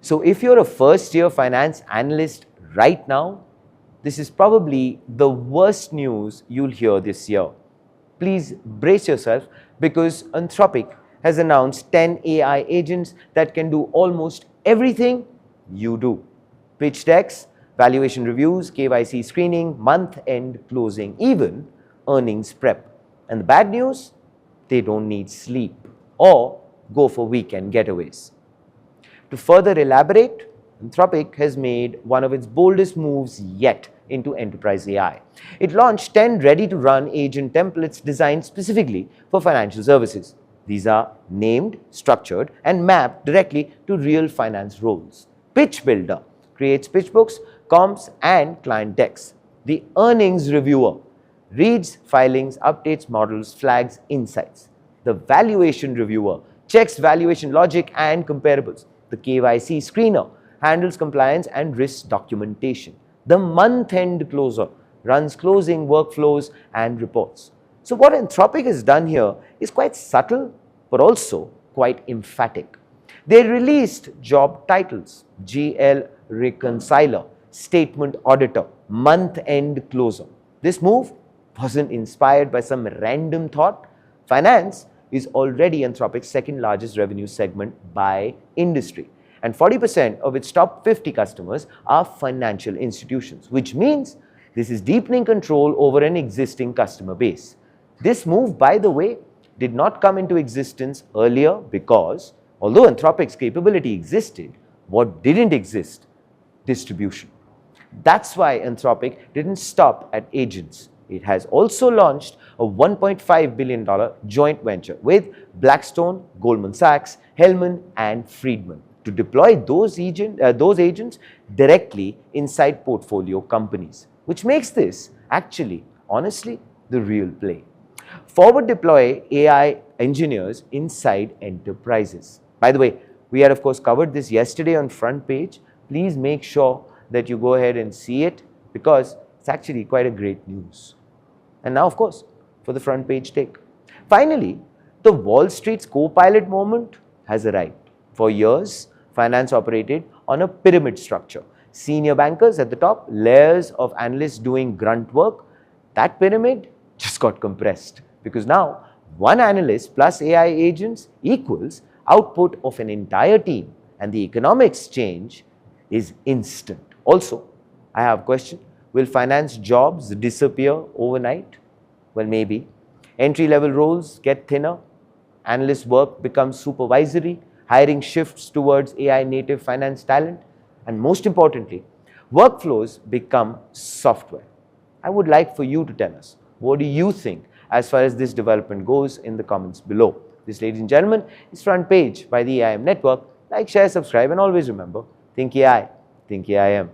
So if you're a first-year finance analyst right now, this is probably the worst news you'll hear this year. Please brace yourself because Anthropic has announced 10 AI agents that can do almost everything you do. Pitch decks, valuation reviews, KYC screening, month-end closing, even earnings prep. And the bad news? They don't need sleep or go for weekend getaways. To further elaborate, Anthropic has made one of its boldest moves yet into enterprise AI. It launched 10 ready-to-run agent templates designed specifically for financial services. These are named, structured, and mapped directly to real finance roles. Pitch Builder creates pitch books, comps, and client decks. The Earnings Reviewer reads filings, updates models, flags insights. The Valuation Reviewer checks valuation logic and comparables. The KYC Screener handles compliance and risk documentation. The Month-End Closer runs closing workflows and reports. So what Anthropic has done here is quite subtle, but also quite emphatic. They released job titles: GL Reconciler, Statement Auditor, Month-End Closer. This move wasn't inspired by some random thought. Finance is already Anthropic's second largest revenue segment by industry. And 40% of its top 50 customers are financial institutions, which means this is deepening control over an existing customer base. This move, by the way, did not come into existence earlier because, although Anthropic's capability existed, what didn't exist? Distribution. That's why Anthropic didn't stop at agents. It has also launched a $1.5 billion joint venture with Blackstone, Goldman Sachs, Hellman, and Friedman to deploy those agents directly inside portfolio companies, which makes this actually, honestly, the real play. Forward deploy AI engineers inside enterprises. By the way, we had of course covered this yesterday on front page. Please make sure that you go ahead and see it because it's actually quite a great news. And now, of course, for the front page take. Finally, the Wall Street's co-pilot moment has arrived. For years, finance operated on a pyramid structure. Senior bankers at the top, layers of analysts doing grunt work. That pyramid just got compressed because now one analyst plus AI agents equals output of an entire team, and the economics change is instant. Also, I have a question. Will finance jobs disappear overnight? Well, maybe. Entry-level roles get thinner. Analyst work becomes supervisory. Hiring shifts towards AI-native finance talent. And most importantly, workflows become software. I would like for you to tell us, what do you think as far as this development goes in the comments below. This, ladies and gentlemen, is Front Page by the AIM Network. Like, share, subscribe, and always remember, think AI, think AIM.